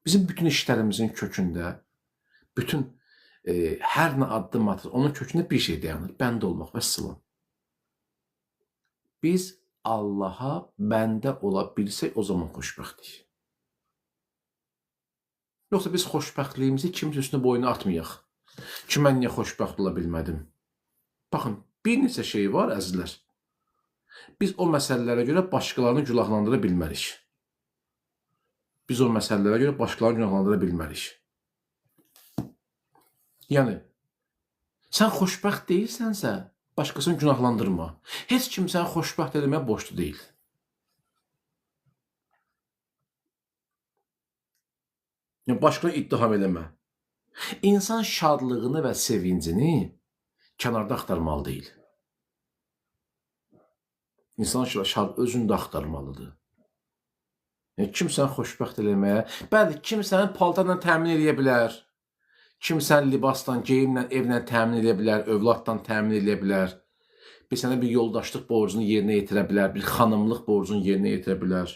Bizim bütün işlərimizin kökündə, bütün hər nə addım atır, onun kökündə bir şey dayanır. Bəndə olmaq və sılam. Biz Allaha bəndə ola bilsək, o zaman xoşbəxtik. Yoxsa biz xoşbəxtliyimizi kimsə üstünə boyuna atmayaq. Ki, mən niyə xoşbəxt ola bilmədim? Baxın, bir neçə şey var, əzizlər. Biz o məsələlərə görə başqalarını günahlandıra bilmərik. Biz o məsələlərə görə başqalarını günahlandıra bilmərik. Yəni, sən xoşbəxt deyilsənsə, başqasını günahlandırma. Heç kim səni xoşbəxt eləməyə borclu deyil. Yəni, başqasını ittiham eləmə. İnsan şadlığını və sevincini kənarda axtarmalı deyil. İnsan şad özündə axtarmalıdır. Yəni, kim səni xoşbəxt eləməyə, bəli, kim səni paltarla təmin edə bilər, kim səni libasla, geyimlə, evlə təmin edə bilər, övladla təmin edə bilər, bir sənə bir yoldaşlıq borcunu yerinə yetirə bilər, bir xanımlıq borcunu yerinə yetirə bilər.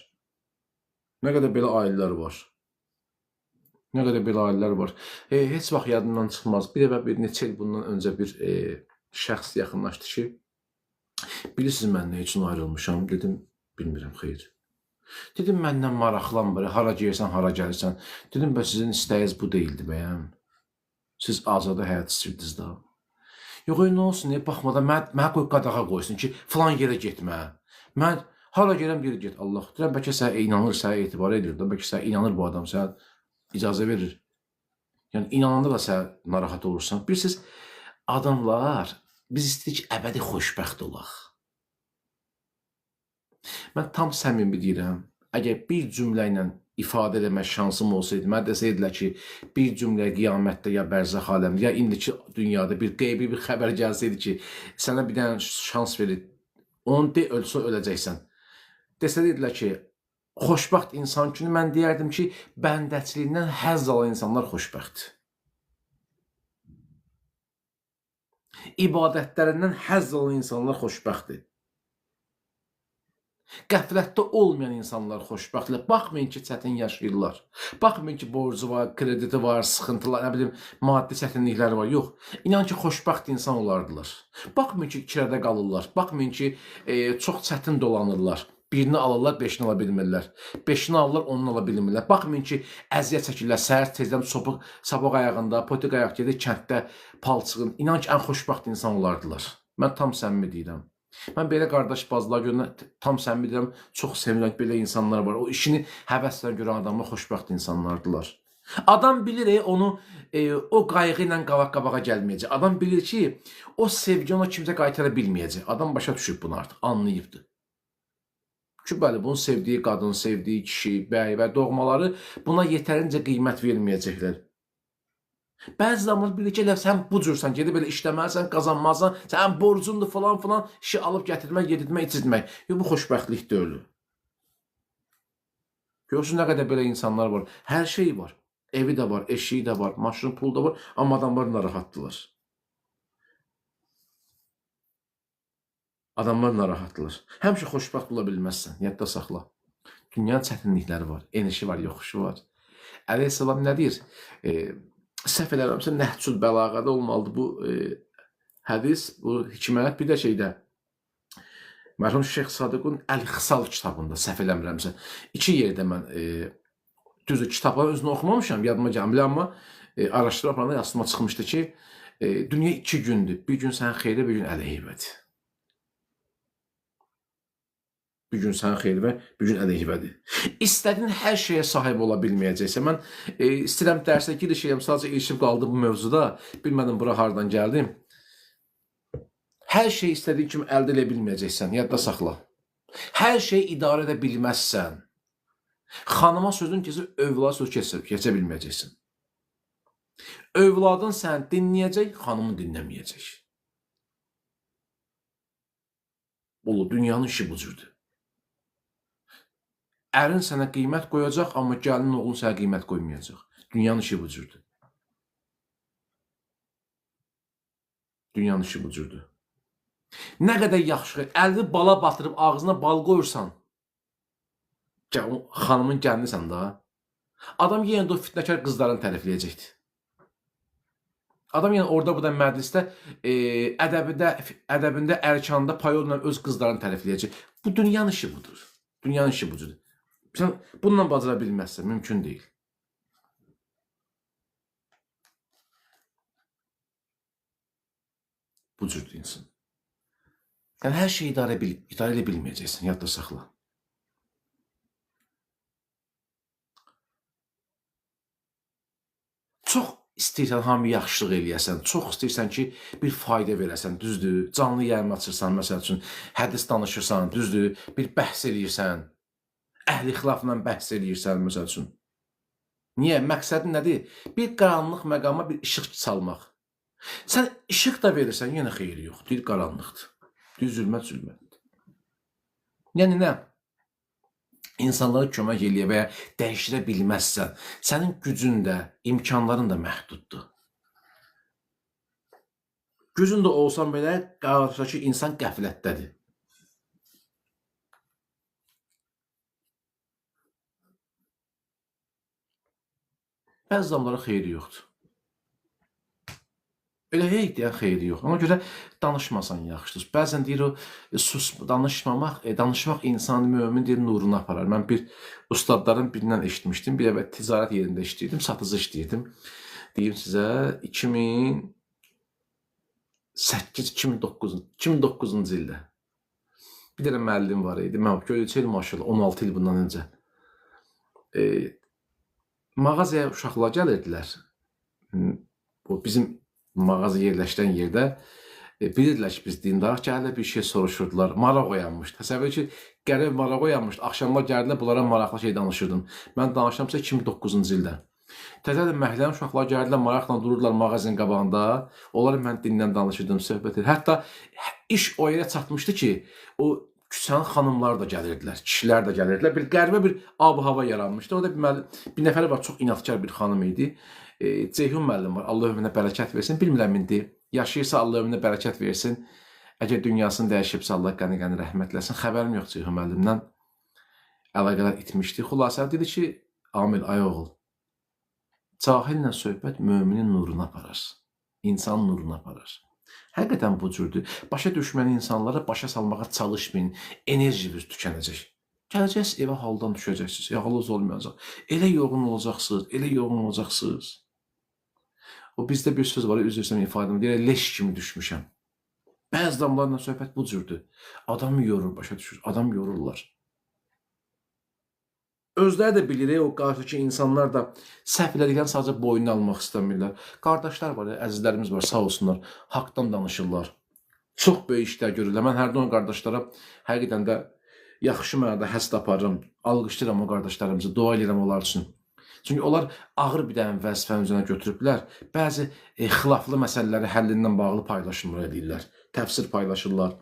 Nə qədər belə ailələr var. Nə qədər belə ailələr var. Heç vaxt yadımdan çıxmaz. Bir neçə il bundan öncə bir şəxs yaxınlaşdı ki, bilirsiniz mən nə üçün ayrılmışam? Dedim, bilmirəm, xeyr. Dedim, məndən maraqlanmır, hara gəlirsən, hara gəlirsən. Dedim, sizin istəyiniz bu deyildi bəyəm. Siz azada həyat istəyirdiniz da. Yox, nə olsun, baxmadan mənə qoy qadağa qoysun ki, filan yerə getmə. Mən hara gələm, yerə get, Allah. Deyirəm, bəlkə sənə inanır, sənə etibar edir, bəlkə sənə inanır bu adam, sənə icazə verir. Yəni, inananda da sən narahat olursan. Bilirsiniz, adamlar, biz istəyirik ki, əbədi xoşbəxt olaq. Mən tam səmimi deyirəm, əgər bir cümlə ilə ifadə eləmə şansım olsaydı, mən desəydilər ki, bir cümlə qiyamətdə ya bərzəx aləmdə, ya indiki dünyada bir qeybi bir xəbər gəlsəydi ki, sənə bir dənə şans verir, onu de, ölsə öləcəksən. Desəydilər ki, xoşbəxt insan kimi mən deyərdim ki, bəndəçiliyindən həzz alan insanlar xoşbəxtdir. İbadətlərindən həzz alan insanlar xoşbəxtdir. Qəflətdə olmayan insanlar xoşbəxtdirlər. Baxmayın ki, çətin yaşayırlar. Baxmayın ki, borcu var, krediti var, sıxıntılar, nə bilim, maddi çətinlikləri var. Yox, inan ki, xoşbəxt insan olardılar. Baxmayın ki, kirədə qalırlar. Baxmayın ki, çox çətin dolanırlar. Birini alırlar, beşini ala bilmirlər. Beşini alırlar, onu ala bilmirlər. Baxmayın ki, əziyyət çəkirlər, səhər tezdən sabaq ayağında, potik ayaq gedir, kənddə palçığın. İnan ki, ən xoşbəxt insan olardılar. Mən tam səmimi deyirəm. Mən belə qardaş bazılar görünə tam səmimi deyirəm, çox sevinirəm belə insanlar var. O işini həvəslə görən adamlar xoşbəxt insanlardılar. Adam bilir, onu o qayğı ilə qabağa gəlməyəcək. Adam bilir ki, o sevgi ona kimsə qaytara bilməyəcək. Adam başa düşüb bunu artıq, anlayıbdır. Ki, bəli, bunun sevdiyi qadın, sevdiyi kişi, bəy və doğmaları buna yetərincə qiymət verməyəcəklər. Bəzi zaman bilir ki, sən bu cürsən, gedib belə işləməlisən, qazanmalısan, sən borcundur falan, işi alıb gətirmək, yedirmək, içirmək. Yox, bu xoşbəxtlik deyil. Görürsün, nə qədər belə insanlar var. Hər şey var. Evi də var, eşiyi də var, maşını, pul da var, amma adamlar narahatdırlar. Adamlar narahatdırlar. Həmişə xoşbəxt ola bilməzsən, yadda saxla. Dünyanın çətinlikləri var, enişi var, yoxuşu var. Əleyhissalam nə deyir? Səhv eləmirəmsə, Nəhcül Bəlağədə olmalıdır bu hədis, bu hikmət. Bir də şeydə, mərhum Şeyx Sadıqın Əl-Xisal kitabında, səhv eləmirəmsə, iki yerdə mən, düzdür, kitabların özünü oxumamışam, yadıma gəlmir, amma araşdırma yansıma çıxmışdı ki, dünya 2 gündür. Bir gün sənin xeyri, bir gün əleyhibədir. Bir gün sənin xeyri, bir gün əleyhibədir. İstədiyin hər şeyə sahib ola bilməyəcəksə, mən istəyirəm dərsdə girişəyəm, sadəcə ilişib qaldı bu mövzuda, bilmədim bura haradan gəldim. Hər şeyi istədiyin kimi əldə edə bilməyəcəksən, yadda saxla. Hər şeyi idarə edə bilməzsən, xanıma sözün keçib, övlad söz keçə bilməyəcəksən. Övladın səni dinləyəcək, xanımın dinləməyəcək. Olur, dünyanın işi bu cürdür. Ərin sənə qiymət qoyacaq, amma gəlinin oğlun sənə qiymət qoymayacaq. Dünyanın işi bu cürdür. Dünyanın işi bu cürdür. Nə qədər yaxşı, əlini bala batırıb ağzına bal qoyursan, xanımın gəlinisən da. Adam yenə də o fitnəkar qızlarını tərifləyəcəkdi. Adam yenə orada burada məclisdə ədəbində Ərkanda payolla öz qızlarını tərifləyəcək. Bu dünyanın işi budur. Dünyanın işi budur. Sən bununla bacara bilməzsən, mümkün deyil. Bu cür insan. Yəni hər şeyi idarə edə bilməyəcəksən, yadda saxla. Çox istəyirsən hamı yaxşılıq eləyəsən, çox istəyirsən ki, bir fayda verəsən, düzdür? Canlı yayım açırsan, məsəl üçün, hədis danışırsan, düzdür? Bir bəhs eləyirsən, əhli xilafla bəhs eləyirsən, məsəl üçün. Niyə? Məqsədin nədir? Bir qaranlıq məqama bir işıq salmaq. Sən işıq da verirsən, yenə xeyri yox. Deyir, qaranlıqdır. Deyir, zülmət. Yəni nə? İnsanlara kömək eləyə və ya dəyişdirə bilməzsən, sənin gücün də, imkanların da məhduddur. Gücün də olsan belə, qarşıdakı insan qəflətdədir. Bəzi adamlara xeyri yoxdur. Elə hey deyən xeyri yox. Ona görə danışmasan yaxşıdır. Bəzən deyir o, danışmaq insanı mömin deyir, nuruna aparar. Mən bir ustadların birindən eşitmişdim. Bir əvvəl ticarət yerində işləyirdim, satıcı işləyirdim. Deyim sizə, 2008-2009-cu ildə. Bir dənə müəllim var idi. Mən görəcəyim maşallah, 16 il bundan öncə. Mağazaya uşaqlar gəlirdilər. O bizim mağaza yerləşdən yerdə bilirdilər ki, biz dindar gəlirlər, bir şey soruşurdular. Maraq oyanmışdı. Təsəvvür ki, qərib maraq oyanmışdı. Axşamlar gəldilər, bunlara maraqlı şey danışırdım. Mən danışıramsa 2009-cu ildə. Təzədən məhlələn uşaqlar gəldilər, maraqla dururdular mağazanın qabağında. Onlara mən dindən danışırdım, söhbət edir. Hətta iş o yerə çatmışdı ki, o küçənin xanımlar da gəlirdilər, kişilər də gəlirdilər. Bir qəribə bir ab-hava yaranmışdı. Orada bir nəfəri var, çox inadkar bir xanım idi. Ceyhun müəllim var, Allah ömrünə bərəkət versin. Bilmirəm indi, yaşayırsa Allah ömrünə bərəkət versin. Əgər dünyasını dəyişibsə Allah qəni-qəni rəhmət eləsin. Xəbərim yox Ceyhun müəllimdən. Əlaqələr itmişdi. Xülasə dedi ki, Amil, ay oğul, cahillə söhbət möminin nuruna aparar. İnsan nuruna aparar. Həqiqətən bu cürdür. Başa düşmən insanlara başa salmağa çalışmayın. Enerjiniz tükənəcək. Gələcəksiniz, evə haldan düşəcəksiniz. Yağınız olmayacaq. Elə yoğun olacaqsınız. O bizdə bir söz var, üzr ifadəmi deyir, leş kimi düşmüşəm. Bəzi adamlarla söhbət bu cürdür. Adam yorur, başa düşür. Adam yorurlar. Özləri də bilir, o qarşıdakı insanlar da səhv elədiklərini sadəcə boynuna almaq istəmirlər. Qardaşlar var, əzizlərimiz var, sağ olsunlar, haqdan danışırlar. Çox böyük işlər görürlər. Mən hərdən o qardaşlara həqiqətən də yaxşı mənada həsd aparıram, alqışlayıram o qardaşlarımızı, dua edirəm onlar üçün. Çünki onlar ağır bir dənə vəzifənin üzərinə götürüblər. Bəzi xilaflı məsələləri həllindən bağlı paylaşımlar edirlər, təfsir paylaşırlar.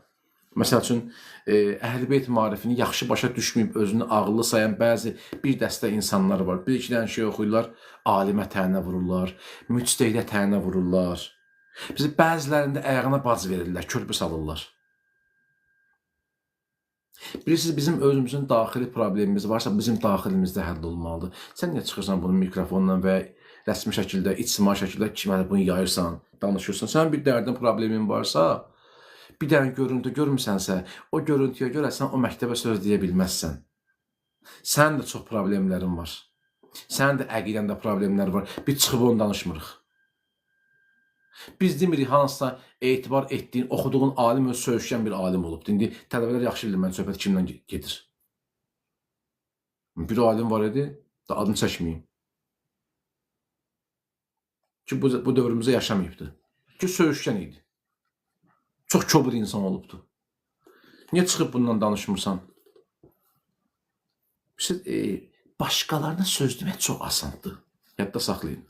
Məsəl üçün, Əhl-i Beyt marifini yaxşı başa düşməyib, özünü ağıllı sayan bəzi bir dəstə insanlar var. Bir-iki dənə şey oxuyurlar, alimə tənə vururlar, müctəhidlə tənə vururlar. Bizi bəzilərində ayağına baz verirlər, körpü salırlar. Bilirsiniz, bizim özümüzün daxili problemimiz varsa, bizim daxilimizdə həll olmalıdır. Sən niyə çıxırsan bunu mikrofonla və rəsmi şəkildə, ictimai şəkildə kimə bunu yayırsan, danışırsan. Sənin bir dərdin, problemin varsa, bir dənə görüntü görmüsənsə, o görüntüyə görə sən o məktəbə söz deyə bilməzsən. Sənin də çox problemlərin var. Sənin də əqidəndə problemlər var. Biz çıxıb onu danışmırıq. Biz demirik, hansısa etibar etdiyin, oxuduğun alim öz söyüşkən bir alim olubdur. İndi tələbələr yaxşı bilir, mən söhbət kimdən gedir. Bir alim var idi, da adını çəkməyim. Ki, bu dövrümüzdə yaşamayıbdır. Ki, söyüşkən idi. Çox kobud insan olubdur. Niyə çıxıb bundan danışmırsan? Başqalarına söz demək çox asandır. Yadda saxlayın.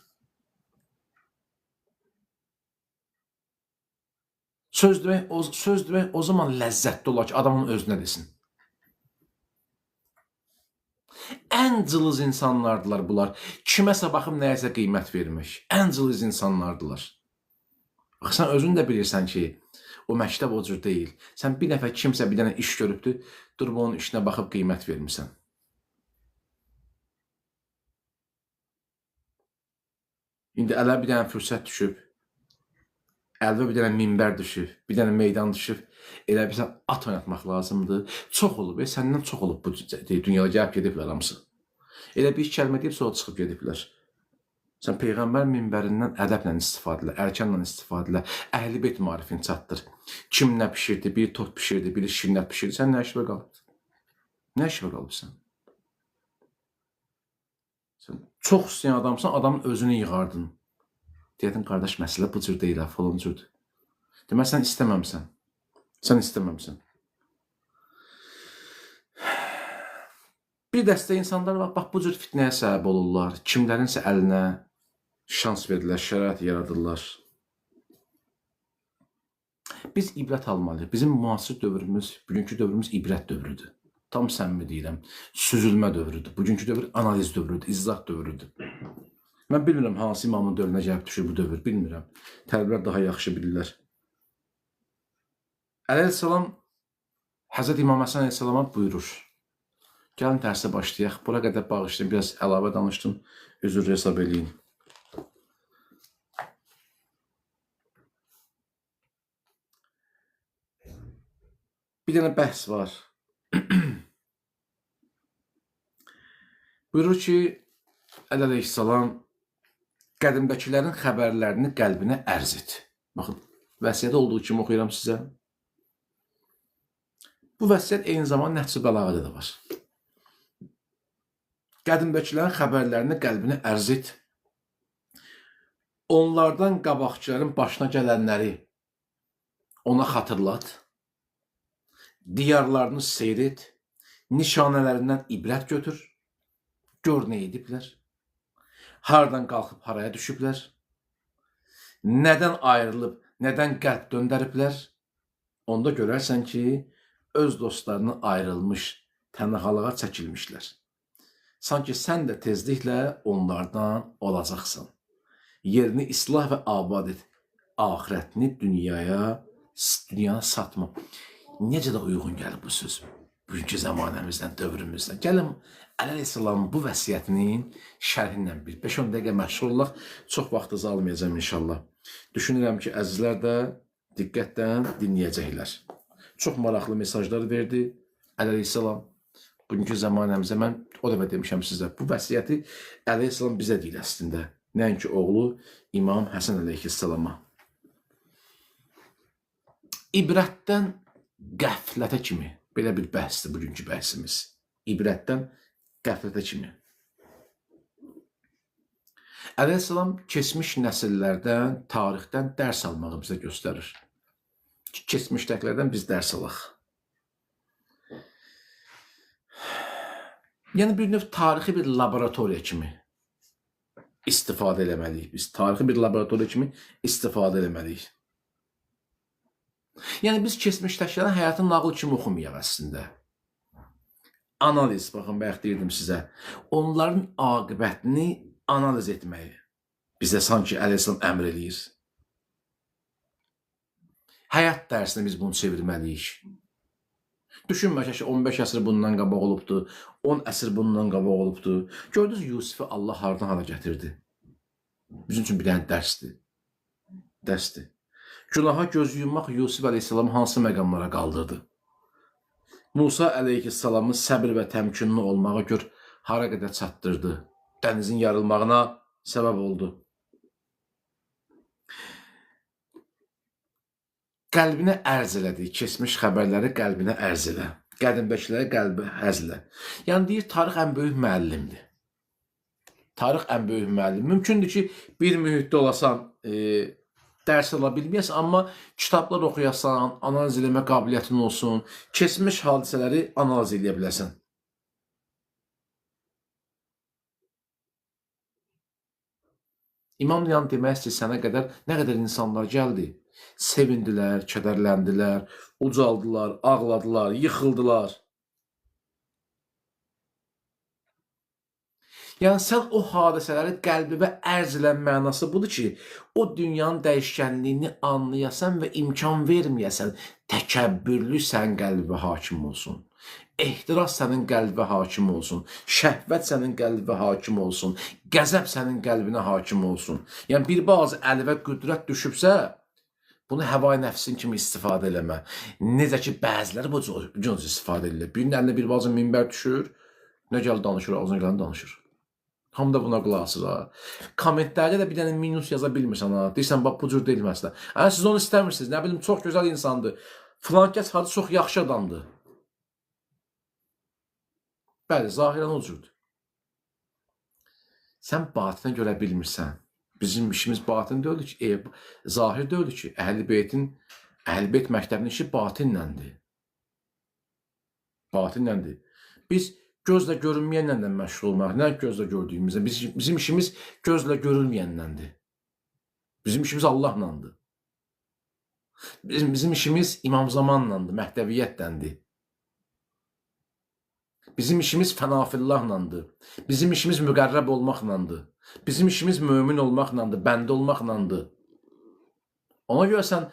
Söz demək o zaman ləzzətli olar ki, adamın özünə desin. Ən cılız insanlardılar bunlar. Kiməsə baxıb nəyəsə qiymət vermək. Ən cılız insanlardılar. Bax, sən özün də bilirsən ki, o məktəb o cür deyil. Sən bir nəfər kimsə bir dənə iş görübdür, durub onun işinə baxıb qiymət vermirsən. İndi ələ bir dənə fürsət düşüb, əlbə bir dənə minbər düşüb, bir dənə meydan düşüb, elə bir at oynatmaq lazımdır. Çox olub, səndən çox olub bu dünyada gəlib gediblər hamısı. Elə bir kəlmə deyib, sonra çıxıb gediblər. Sən Peyğəmbər minbərindən ədəblə istifadə elə, ərkanla istifadə elə, əhl-i beyt marifini çatdır. Kim nə pişirdi, biri tort pişirdi, biri şirinət pişirdi, sən nə işvə qalıb? Nə işvə qalıbsan? Sən çox istəyən adamsan, adamın özünü yığardın. Deyədin, qardaş, məsələ bu cür deyil, falan cürdür. Demək, sən istəməmsən. Sən istəməmsən. Bir dəstə insanlar var, bax, bu cür fitnəyə səbəb olurlar. Kimlərinsə əlinə şans verirlər, şərait yaradırlar. Biz ibrət almalıyıq. Bizim müasir dövrümüz, bugünkü dövrümüz ibrət dövrüdür. Tam səmimi deyirəm. Süzülmə dövrüdür. Bugünkü dövr analiz dövrüdür, izah dövrüdür. Mən bilmirəm hansı imamın dövrünə gəlib düşür bu dövr, bilmirəm. Tələbələr daha yaxşı bilirlər. Əleyhissalam, Həzrət İmam Həsən əleyhissalama buyurur. Gəlin dərsə başlayaq. Bura qədər bağışlayın, biraz əlavə danışdım. Üzr hesab eləyin. Bir dənə bəhs var. Buyurur ki, əleyhissalam qədimdəkilərin xəbərlərini qəlbinə ərz et. Baxın, vəsiyyədə olduğu kimi oxuyuram sizə. Bu vəsiyyət eyni zamanda Nəhc-i Bəlağədə də var. Qədimdəkilərin xəbərlərini qəlbinə ərz et. Onlardan qabaqçıların başına gələnləri ona xatırlat. Diyarlarını seyr et. Nişanələrindən ibrət götür. Gör nə ediblər. Hardan qalxıb haraya düşüblər. Nədən ayrılıb, nədən qəlb döndəriblər. Onda görərsən ki, öz dostlarını ayrılmış, tənhalığa çəkilmişlər. Sanki sən də tezliklə onlardan olacaqsan. Yerini islah və abad et. Ahirətini dünyaya satma. Necə də uyğun gəlir bu söz bugünkü zamanəmizdən, dövrümüzdən. Gəlin, əleyhissalamın bu vəsiyyətinin şərhindən bir 5-10 dəqiqə məşğul olaq. Çox vaxtınızı almayacağım inşallah. Düşünürəm ki, əzizlər də diqqətlə dinləyəcəklər. Çox maraqlı mesajlar verdi əleyhissalam. Bugünkü zamanəmizdə mən o dəfə demişəm sizə, bu vəsiyyəti əleyhissalam bizə deyil əslində. Nəinki oğlu İmam Həsən əleyhissalama. İbrətdən qəflətə kimi, belə bir bəhsdir bugünkü bəhsimiz. İbrətdən qəflətə kimi. Əleyhissalam keçmiş nəsillərdən, tarixdən dərs almağı bizə göstərir. Keçmişdəkilərdən biz dərs alaq. Yəni bir növ tarixi bir laboratoriya kimi istifadə eləməliyik. Biz tarixi bir laboratoriya kimi istifadə eləməliyik. Yəni biz keçmişdəkilərin həyatını nağıl kimi oxumayaq əslində. Analiz, baxın, bayaq deyirdim sizə, onların aqibətini analiz etməyi bizə sanki əleyhissalam əmr eləyir. Həyat dərsini biz bunu çevirməliyik. Düşünmə ki, 15 əsr bundan qabaq olubdur, 10 əsr bundan qabaq olubdur. Gördünüz, Yusifi Allah hardan hara gətirdi. Bizim üçün bir dənə dərsdir. Dərsdir. Günaha göz yummaq Yusif əleyhissalamı hansı məqamlara qaldırdı? Musa əleyhissalamı səbir və təmkinli olmağa gör hara qədər çatdırdı? Dənizin yarılmağına səbəb oldu. Qəlbinə ərz elədi, keçmiş xəbərləri qəlbinə ərz elə. Qədimdəkiləri qəlbə ərz elə. Yəni deyir, tarix ən böyük müəllimdir. Tarix ən böyük müəllim. Mümkündür ki, bir mühitdə olasan, dərs ala bilməyəsən, amma kitablar oxuyasan, analiz eləmə qabiliyyətin olsun, keçmiş hadisələri analiz eləyə biləsən. İmam Niyan demək istəyir, sənə qədər nə qədər insanlar gəldi. Sevindilər, kədərləndilər, ucaldılar, ağladılar, yıxıldılar. Yəni sən o hadisələri qəlbivə ərz elən mənası budur ki, o dünyanın dəyişkənliyini anlayasan və imkan verməyəsən, təkəbbürlü sən qəlbivə hakim olsun. Ehtiras sənin qəlbə hakim olsun. Şəhvət sənin qəlbə hakim olsun. Qəzəb sənin qəlbinə hakim olsun. Yəni bir bazı əlvə qüdrət düşübsə, bunu həvai nəfsin kimi istifadə eləmə. Necə ki, bəziləri bu cür istifadə edirlər. Birinin əlinə bir bazı minbər düşür, nə gəl danışır, ağzına gələn danışır. Hamı da buna qulaq asır ha. Kommentlərdə də bir dənə minus yaza bilmirsən ha. Deyirsən, bax bu cür deyil məsələ. Siz onu istəmirsiniz. Nə bilim, çox gözəl insandır. Filan kəs hadı çox yaxşı adamdır. Bəli, zahirən o cürdür. Sən batinə görə bilmirsən. Bizim işimiz batin deyildi ki, zahir deyildi ki, Əhl-i Beyt məktəbinin işi batinləndir. Batinləndir. Biz gözlə görünməyənlə də məşğul olmaq, nə gözlə gördüyümüzdə, bizim işimiz gözlə görülməyənləndir. Bizim işimiz Allahlandır. Bizim işimiz İmam Zamanlandır, Məhdəviyyətdəndir. Bizim işimiz fənafillahlandır. Bizim işimiz müqərrəb olmaqlandır. Bizim işimiz mömin olmaqlandır, bəndə olmaqlandır. Ona görə sən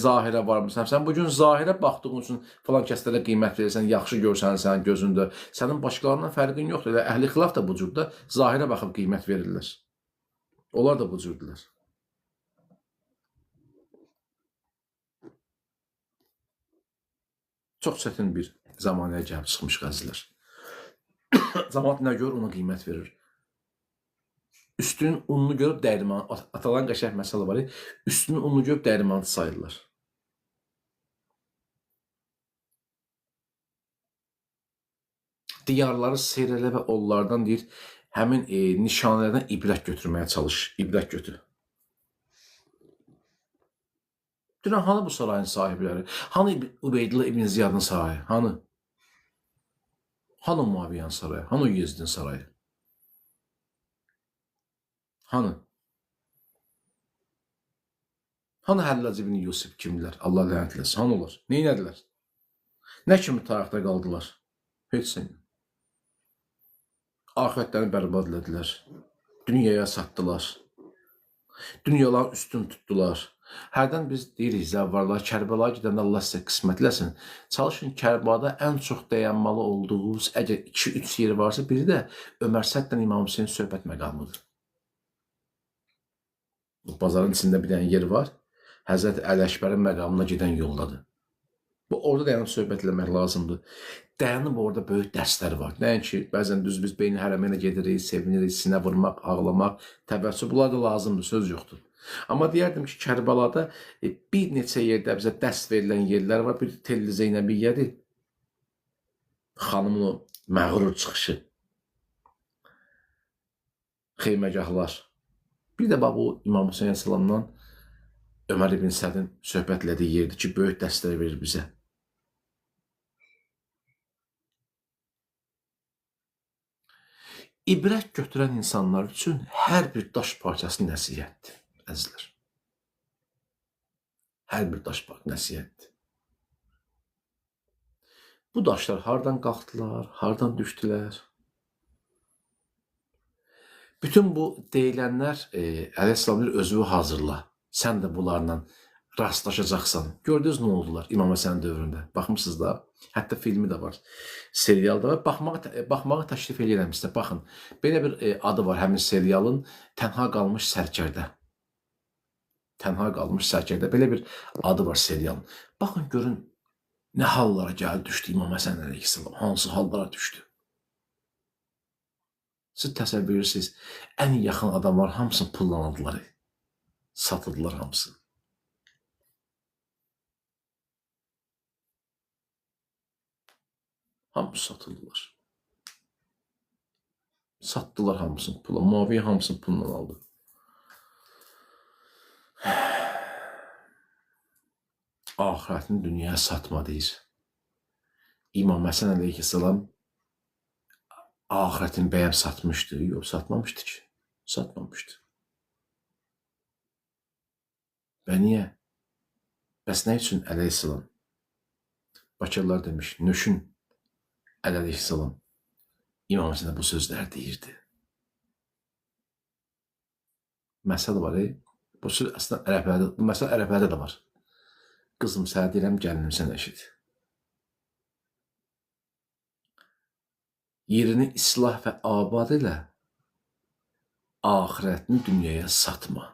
zahirə varmısan. Sən bugün zahirə baxdığın üçün falan kəslərə qiymət verirsən, yaxşı görsənsən gözündə. Sənin başqalarından fərqin yoxdur. Elə əhl-i xilaf da bu cürdə zahirə baxıb qiymət verirlər. Onlar da bu cürdülər. Çox çətin bir zamanəyə gəlib çıxmış qəzilər. Cəmaət nə görür, ona qiymət verir. Üstünün ununu görüb dəyirmanı, atalan qəşəng məsələ var. Üstünün ununu görüb dəyirmanı sayırlar. Diyarları seyr elə və onlardan deyir, həmin nişanələrdən ibrət götürməyə çalış. İbrət götür. Dünən hanı bu sarayın sahibləri? Hanı Ubeydillah İbn Ziyadın sarayı? Hanı? Hanı Muaviyyənin sarayı? Hanı Yezdin sarayı? Hanı? Hanı Həllac ibn Yusuf kimdilər? Allah lənət eləsin. Hanı onlar? Neynədilər? Nə kimi tarixdə qaldılar? Heç sən. Ahirətlərini bərbad elədilər. Dünyaya satdılar. Dünyaların üstün tutdular. Hərdən biz deyirik, zəvvarlar, Kərbəlaya gedəndə Allah sizə qismət eləsin. Çalışın, Kərbəlada ən çox dayanmalı olduğunuz, əgər 2-3 yeri varsa, biri də Ömər Səddən İmam Hüseyin söhbət məqamıdır. Bazarın içində bir dənə yer var. Həzrət Əli Əkbərin məqamına gedən yoldadır. Bu, orada dayanıb söhbət eləmək lazımdır. Dayanıb orada böyük dərslər var. Nəinki, bəzən düz biz beyni hərəməylə gedirik, sevinirik, sinə vurmaq, ağlamaq, təbəssüm, bunlar da lazımdır, söz yoxdur. Amma deyərdim ki, Kərbəlada bir neçə yerdə bizə dərs verilən yerlər var. Bir Telli Zeynəbiyyədir. Xanımın o məğrur çıxışı. Xeyməkahlar. Bir də bax, bu İmam Hüseyin Əsəlamdan Ömər ibn Sədin söhbət elədiyi yerdir ki, böyük dərslər verir bizə. İbrət götürən insanlar üçün hər bir daş parçası nəsihətdir, əzizlər. Hər bir daş parçası nəsihətdir. Bu daşlar hardan qalxdılar, hardan düşdülər? Bütün bu deyilənlər, Əleyhisselam özünü hazırla. Sən də bunlarla rastlaşacaqsan. Gördünüz nə oldular İmam Həsən dövründə? Baxmışsınız da, hətta filmi də var, serial da var. Baxmağı təklif edirəm sizə. Baxın, belə bir adı var həmin serialın, Tənha qalmış sərkərdə. Tənha qalmış sərkərdə. Belə bir adı var serialın. Baxın, görün, nə hallara gəldi düşdü İmam Həsən əleyhissalam, hansı hallara düşdü. Siz təsəvvür edirsiniz, ən yaxın adamlar hamısını pullanadılar. Satıldılar hamısı. Hamısı satıldılar. Satdılar hamısını pula. Muaviyyə hamısını pulla aldı. Ahirətini dünyaya satma deyir. İmam Həsən əleyhissalam ahirətini bəyəm satmışdı. Yox, satmamışdı ki. Satmamışdı. Və niyə? Bəs nə üçün əleyhissalam? Bakırlar demiş, nöşün əleyhissalam İmam Həsənə bu sözlər deyirdi. Məsəl var, bu söz əslində ərəblərdə, bu məsəl ərəblərdə də var. Qızım, sənə deyirəm, gəlinim sən eşit. yerini islah və abad elə, axirətini dünyaya satma.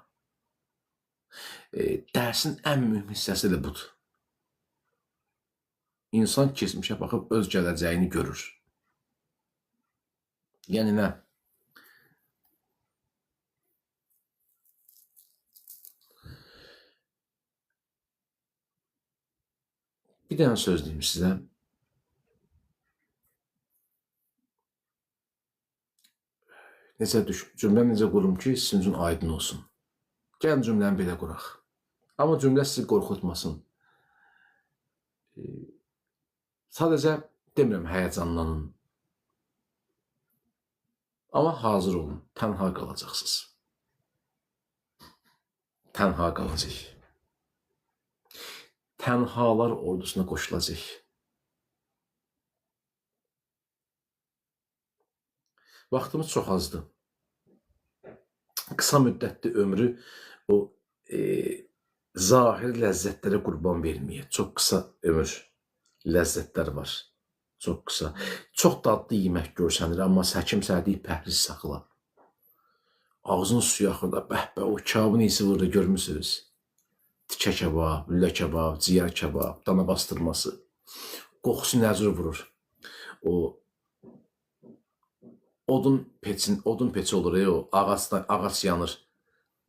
Dərsin ən mühüm hissəsi də budur. İnsan keçmişə baxıb öz gələcəyini görür. Yəni nə? Bir dənə söz deyim sizə. Cümlə necə qurum ki, sizin üçün aydın olsun. Gəlin cümləni belə quraq. Amma cümlə sizi qorxutmasın. Sadəcə demirəm həyəcanlanın. Amma hazır olun, tənha qalacaqsınız. Tənha qalacaq. Tənhalar ordusuna qoşulacaq. Vaxtımız çox azdır. Qısa müddətli ömrü o zahir ləzzətlərə qurban verməyə. Çox qısa ömür, ləzzətlər var. Çox qısa. Çox dadlı yemək görsənir, amma həkim sənə deyib pəhriz saxla. Ağzın suyu axırda, bəhbə, o kabın iyisi burada görmüsünüz. Tikə kebab, lülə kebab, ciyər kebab, dana bastırması. Qoxusu nəcür vurur. O odun peçi olur, o ağac yanır.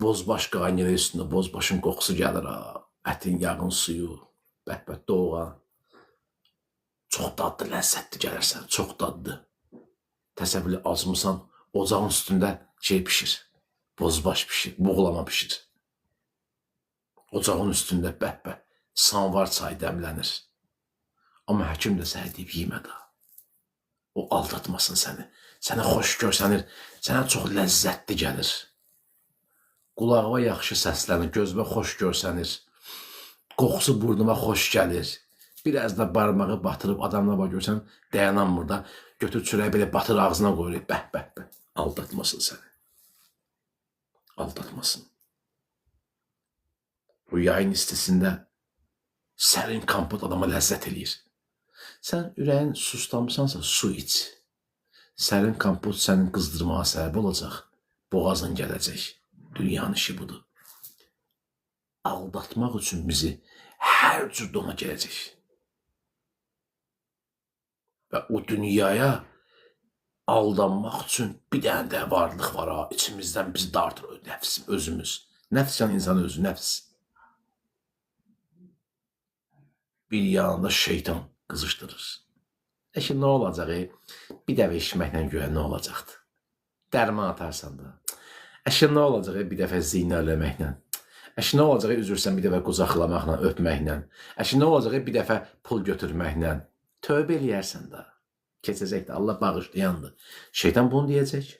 Bozbaş qaynayır üstündə, bozbaşın qoxusu gəlir, ətin, yağın suyu, bəhbət, doğan. Çox dadlı, ləzzətli gələrsən, çox dadlı. Təsəvvürlə acmısan, ocağın üstündə pişir, bozbaş pişir, buğlama pişir. Ocağın üstündə bəhbə, samvar çayı dəmlənir. Amma həkim də sənə deyib, yemə da. O aldatmasın səni. Sənə xoş görsənir, sənə çox ləzzətli gəlir. Qulağıma yaxşı səslənir, gözümə xoş görsənir. Qoxusu burnuma xoş gəlir. Biraz da barmağı batırıb adamla bax görsən, dayananmır da, götür çörəyi belə batır ağzına qoyur, bəh. Aldatmasın səni. Aldatmasın. Bu yayın istisində sərin kompot adama ləzzət eləyir. Sən ürəyin sustamışsansa su iç. Sərin kompot sənin qızdırmağa səbəb olacaq. Boğazın gələcək. Dünyanın işi budur. Aldatmaq üçün bizi hər cür dona gələcək. Və o dünyaya aldanmaq üçün bir dənə də varlıq var ha. İçimizdən bizi dartır nəfsim, özümüz. Nəfs yəni insan özü, nəfs. Bir yanında şeytan qızışdırır. Nə olacaq? Bir dəfə içməklə göyə nə olacaqdır? Dərman atarsan da. Nə olacaq? Bir dəfə zinə eləməklə. Nə olacaq? Üzürsən bir dəfə qucaqlamaqla, öpməklə. Nə olacaq? Bir dəfə pul götürməklə. Tövbə eləyərsən da. Keçəcəkdir. Allah bağışlayandır. Şeytan bunu deyəcək.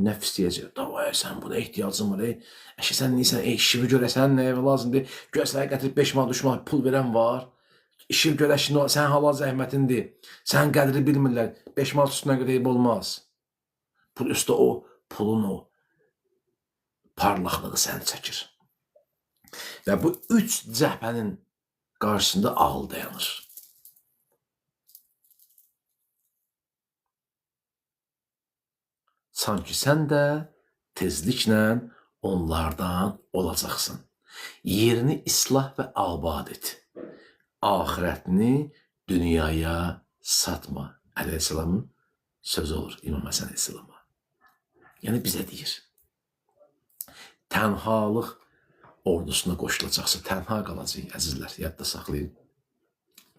Nəfs deyəcək. Davaya sən buna ehtiyacın var. Sən neysən? İşimi görəsən nəyə lazımdır? Görəsən gətirib 5 manat, 3 manat pul verən var. İşim görəşin, sən halal zəhmətindir. Sən qədri bilmirlər. 5 manat üstünə qədəyib olmaz. Pul üstə o, pulun o parlaqlığı səni çəkir. Və bu 3 cəhbənin qarşısında ağıl dayanır. Sanki sən də tezliklə onlardan olacaqsın. Yerini islah və abad et. Axirətini dünyaya satma. Əleyhisselamın sözü olur İmam Həsən Əleyhisselama. Yəni bizə deyir. Tənhalıq ordusuna qoşulacaqsa, tənha qalacaq, əzizlər, yadda saxlayın.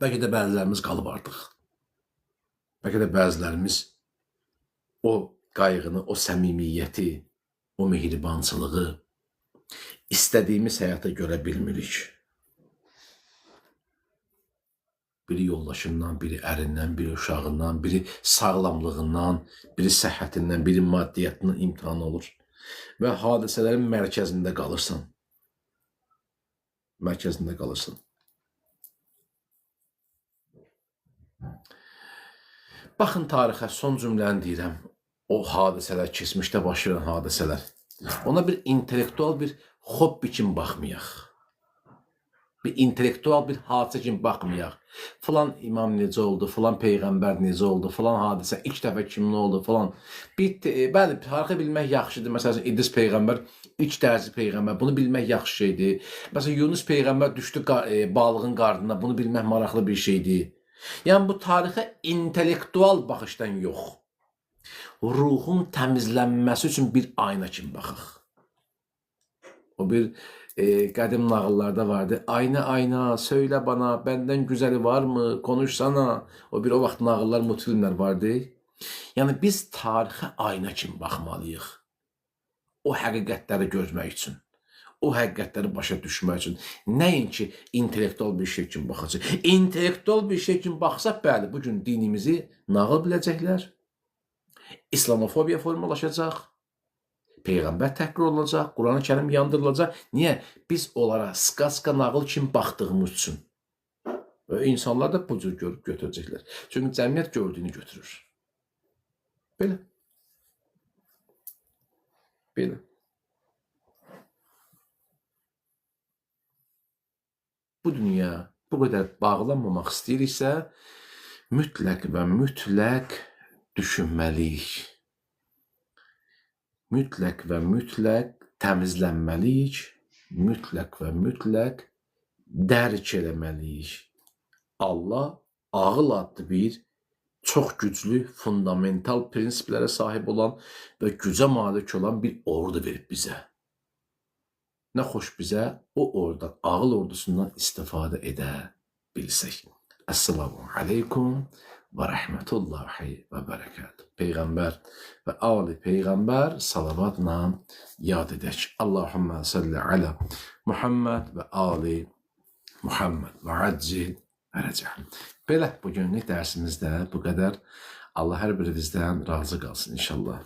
Bəlkə də bəzilərimiz qalıb artıq. Bəlkə də bəzilərimiz o qayğını, o səmimiyyəti, o mehribançılığı istədiyimiz həyata görə bilmirik. Biri yoldaşından, biri ərindən, biri uşağından, biri sağlamlığından, biri səhhətindən, biri maddiyyatından imtihan olur. Və hadisələrin mərkəzində qalırsan. Mərkəzində qalırsan. Baxın tarixə, son cümləni deyirəm. O hadisələr, keçmişdə baş verən hadisələr. Ona bir intellektual bir hobbi kimi baxmayaq. Bir intellektual bir hadisə kimi baxmayaq. Falan imam necə oldu, falan peyğəmbər necə oldu, falan hadisə ilk dəfə kimin oldu, falan. Bəli, tarixi bilmək yaxşıdır. Məsələn, İdris peyğəmbər ilk dərzi peyğəmbər, bunu bilmək yaxşı şeydir. Məsələn, Yunus peyğəmbər düşdü balığın qarnına, bunu bilmək maraqlı bir şeydir. Yəni bu tarixə intellektual baxışdan yox, ruhun təmizlənməsi üçün bir ayna kimi baxaq. O bir qədim nağıllarda vardı. Ayna ayna, söylə bana, bəndən güzəli varmı, konuşsana. O vaxt nağıllar, multfilmlər vardı. Yəni biz tarixə ayna kimi baxmalıyıq. O həqiqətləri görmək üçün. O həqiqətləri başa düşmək üçün. Nəinki intellektual bir şey kimi baxacaq. İntellektual bir şey kimi baxsaq, bəli, bugün dinimizi nağıl biləcəklər. İslamofobiya formalaşacaq. Peyğəmbər təhqir olunacaq, Quran-ı Kərim yandırılacaq. Niyə? Biz onlara skaska nağıl kimi baxdığımız üçün. İnsanlar da bu cür görüb götürəcəklər. Çünki cəmiyyət gördüyünü götürür. Belə. Belə. Bu dünya bu qədər bağlanmamaq istəyiriksə, mütləq və mütləq düşünməliyik. Mütləq və mütləq təmizlənməliyik, mütləq və mütləq dərk eləməliyik. Allah ağıl adlı bir çox güclü, fundamental prinsiplərə sahib olan və gücə malik olan bir ordu verib bizə. Nə xoş bizə o oradan, ağıl ordusundan istifadə edə bilsək. Esselamu aleykum və rəhmətullahi və bərəkət. Peyğəmbər və ali Peyğəmbər salavatla yad edək. Allahümmə salli alə Muhammed və ali Muhammed və accil ərəcəm. Belə bugünlük dərsimizdə bu qədər. Allah hər birinizdən razı qalsın inşallah.